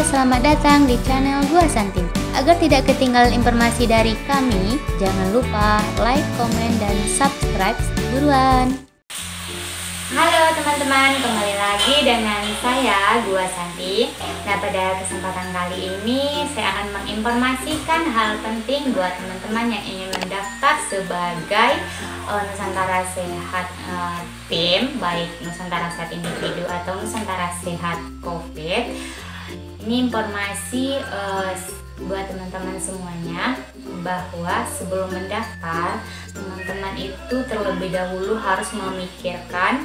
selamat datang di channel Gua Santi. Agar tidak ketinggalan informasi dari kami, jangan lupa like, komen, dan subscribe buruan. Halo teman-teman, kembali lagi dengan saya Gua Santi. Nah, pada kesempatan kali ini saya akan menginformasikan hal penting buat teman-teman yang ingin mendaftar sebagai Nusantara Sehat tim, baik Nusantara Sehat individu atau Nusantara Sehat COVID. Ini informasi buat teman-teman semuanya, bahwa sebelum mendaftar, teman-teman itu terlebih dahulu harus memikirkan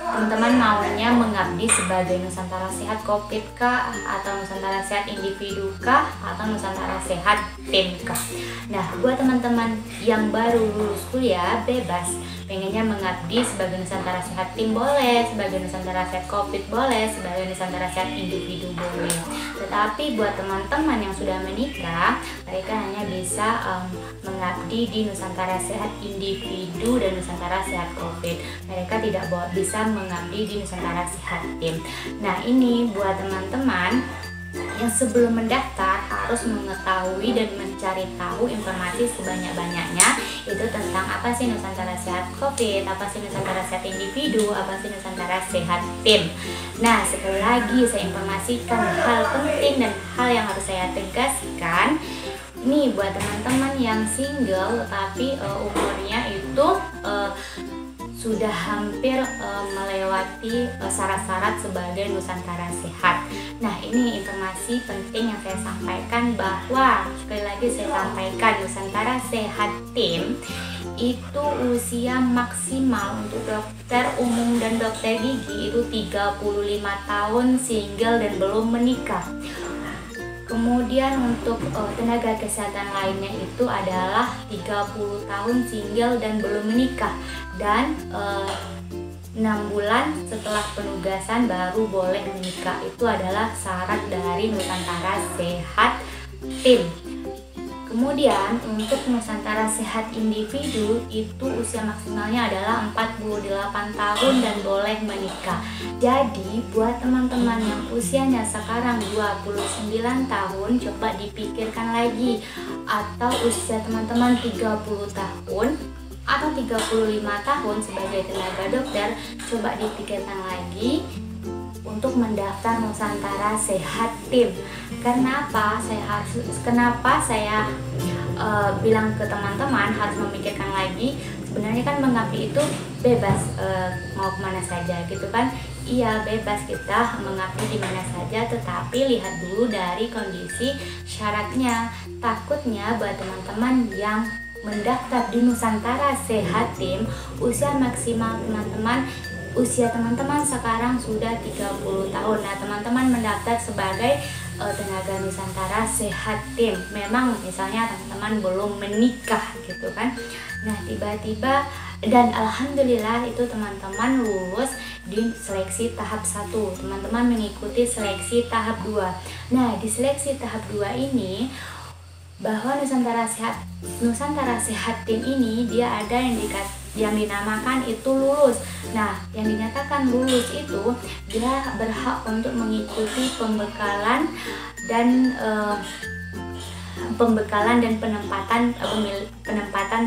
teman-teman maunya mengabdi sebagai Nusantara Sehat COVID kah, atau Nusantara Sehat individu kah, atau Nusantara Sehat tim kah. Nah, buat teman-teman yang baru lulus kuliah, bebas pengennya mengabdi sebagai Nusantara Sehat tim boleh, sebagai Nusantara Sehat COVID boleh, sebagai Nusantara Sehat individu boleh. Tetapi buat teman-teman yang sudah menikah, mereka hanya bisa mengabdi di Nusantara Sehat individu dan Nusantara Sehat COVID. Mereka tidak bisa mengabdi di Nusantara Sehat tim. Nah, ini buat teman-teman yang sebelum mendaftar harus mengetahui dan mencari tahu informasi sebanyak-banyaknya, itu tentang apa sih Nusantara Sehat COVID, apa sih Nusantara Sehat individu, apa sih Nusantara Sehat tim. Nah, sekali lagi saya informasikan hal penting dan hal yang harus saya tegaskan. Ini buat teman-teman yang single tetapi umurnya itu sudah hampir melewati syarat-syarat sebagai Nusantara Sehat. Nah, ini informasi penting yang saya sampaikan, bahwa sekali lagi saya sampaikan, Nusantara Sehat tim itu usia maksimal untuk dokter umum dan dokter gigi itu 35 tahun, single dan belum menikah. Kemudian untuk tenaga kesehatan lainnya itu adalah 30 tahun, single dan belum menikah, dan 6 bulan setelah penugasan baru boleh menikah. Itu adalah syarat dari Nusantara Sehat tim. Kemudian untuk Nusantara Sehat individu itu usia maksimalnya adalah 48 tahun dan boleh menikah. Jadi buat teman-teman yang usianya sekarang 29 tahun, coba dipikirkan lagi, atau usia teman-teman 30 tahun atau 35 tahun sebagai tenaga dokter, coba dipikirkan lagi untuk mendaftar Nusantara Sehat tim. Kenapa saya bilang ke teman-teman harus memikirkan lagi? Sebenarnya kan mengabdi itu bebas, mau kemana saja gitu kan. Iya, bebas kita mengabdi di mana saja, tetapi lihat dulu dari kondisi syaratnya. Takutnya buat teman-teman yang mendaftar di Nusantara Sehat tim, usia maksimal usia teman-teman sekarang sudah 30 tahun. Nah, teman-teman mendaftar sebagai tenaga Nusantara Sehat tim, memang misalnya teman-teman belum menikah gitu kan. Nah, tiba-tiba, dan alhamdulillah itu teman-teman lulus di seleksi tahap 1, teman-teman mengikuti seleksi tahap 2. Nah, di seleksi tahap 2 ini, bahwa Nusantara Sehat tim ini dia ada yang dinamakan itu lulus. Nah, yang dinyatakan lulus itu dia berhak untuk mengikuti pembekalan dan penempatan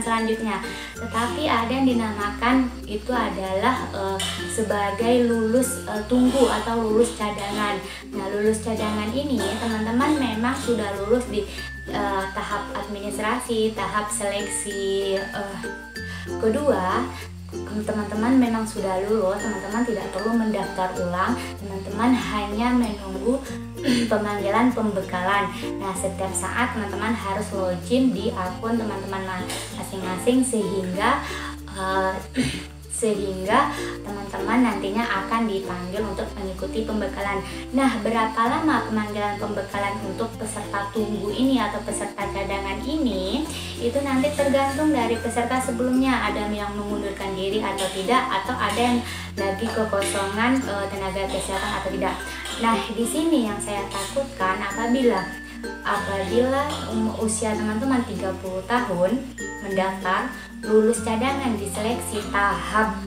selanjutnya. Tetapi ada yang dinamakan itu adalah sebagai lulus tunggu atau lulus cadangan. Nah, lulus cadangan ini teman-teman memang sudah lulus di tahap administrasi, tahap seleksi kedua. Teman-teman memang sudah lulus, teman-teman tidak perlu mendaftar ulang, teman-teman hanya menunggu pemanggilan pembekalan. Nah, setiap saat teman-teman harus login di akun teman-teman masing-masing sehingga teman-teman nantinya akan dipanggil untuk mengikuti pembekalan. Nah, berapa lama pemanggilan pembekalan untuk peserta tunggu ini atau peserta cadangan ini, itu nanti tergantung dari peserta sebelumnya, ada yang mengundurkan diri atau tidak, atau ada yang lagi kekosongan tenaga kesehatan atau tidak. Nah, di sini yang saya takutkan apabila usia teman-teman 30 tahun mendaftar, lulus cadangan di seleksi tahap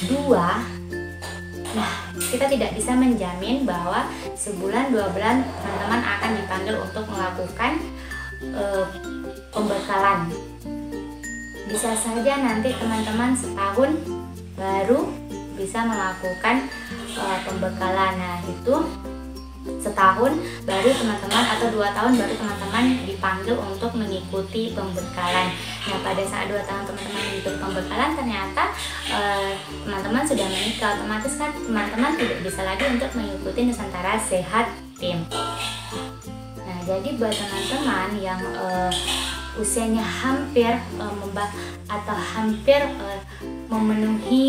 2, Nah, kita tidak bisa menjamin bahwa sebulan 2 bulan teman-teman akan dipanggil untuk melakukan pembekalan. Bisa saja nanti teman-teman setahun baru bisa melakukan pembekalan. Nah, itu setahun baru teman-teman atau 2 tahun baru teman-teman dipanggil untuk mengikuti pembekalan. Nah, pada saat 2 tahun teman-teman mengikuti pembekalan ternyata teman-teman sudah menikah, otomatis kan teman-teman tidak bisa lagi untuk mengikuti Nusantara Sehat Team. Nah, jadi buat teman-teman yang usianya hampir memenuhi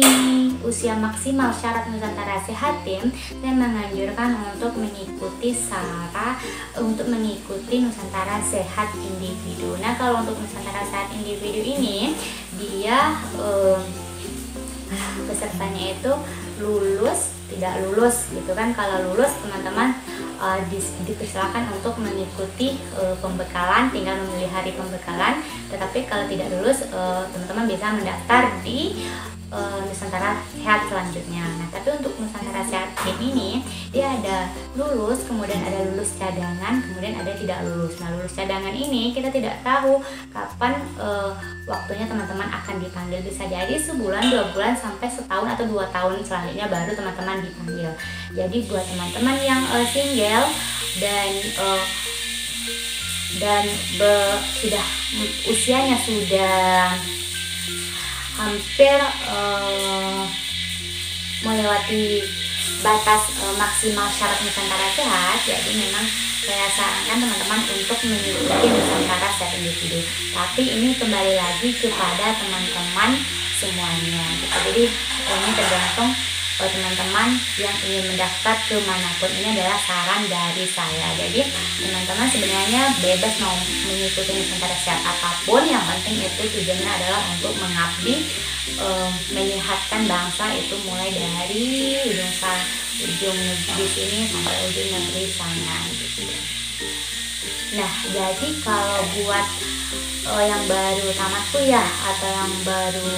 usia maksimal syarat Nusantara Sehat Team, saya menganjurkan untuk mengikuti Nusantara Sehat Individu. Nah, kalau untuk Nusantara Sehat Individu ini dia pesertanya itu lulus tidak lulus gitu kan. Kalau lulus teman-teman dipersilakan untuk mengikuti pembekalan, tinggal memilih hari pembekalan. Tetapi kalau tidak lulus teman-teman bisa mendaftar di Nusantara Sehat selanjutnya. Nah, tapi untuk Nusantara Sehat ini dia ada lulus, kemudian ada lulus cadangan, kemudian ada tidak lulus. Nah, lulus cadangan ini kita tidak tahu kapan waktunya teman-teman akan dipanggil. Bisa jadi sebulan, 2 bulan, sampai setahun atau 2 tahun selanjutnya baru teman-teman dipanggil. Jadi buat teman-teman yang single dan sudah usianya sudah hampir melewati batas maksimal syarat Nusantara Sehat, jadi memang saya sarankan teman-teman untuk mengikuti Nusantara Sehat Individu. Tapi ini kembali lagi kepada teman-teman semuanya gitu. Jadi ini tergantung teman-teman yang ingin mendaftar ke manapun. Ini adalah saran dari saya. Jadi teman-teman sebenarnya bebas mau mengikuti Nusantara Sehat apapun, yang penting itu tujuannya adalah untuk mengabdi, menyehatkan bangsa, itu mulai dari ujung negeri sini sampai ujung negeri sana gitu. Nah, jadi kalau buat yang baru tamat kuliah atau yang baru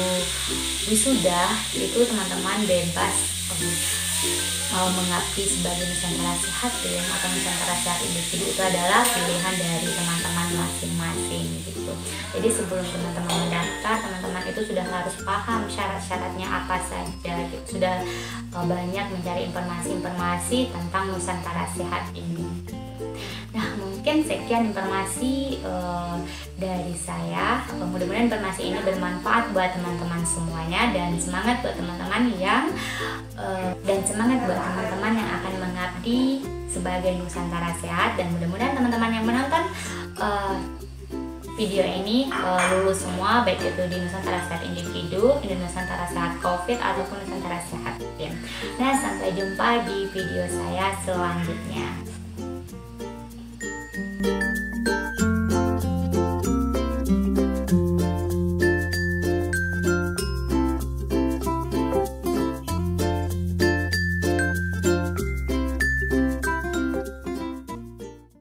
wisuda, itu teman-teman bebas mau mengabdi sebagai Nusantara Sehat Team atau Nusantara Sehat Individu. Itu adalah pilihan dari teman-teman masing-masing gitu. Jadi sebelum teman-teman mendaftar, teman-teman itu sudah harus paham syarat-syaratnya apa saja gitu. Sudah banyak mencari informasi tentang Nusantara Sehat ini. Nah, mungkin sekian informasi dari saya. Mudah-mudahan informasi ini bermanfaat buat teman-teman semuanya, dan semangat buat teman-teman yang akan mengabdi sebagai Nusantara Sehat. Dan mudah-mudahan teman-teman yang menonton video ini lulus semua, baik itu di Nusantara Sehat Individu, di Nusantara Sehat COVID, ataupun Nusantara Sehat Team. Nah, sampai jumpa di video saya selanjutnya.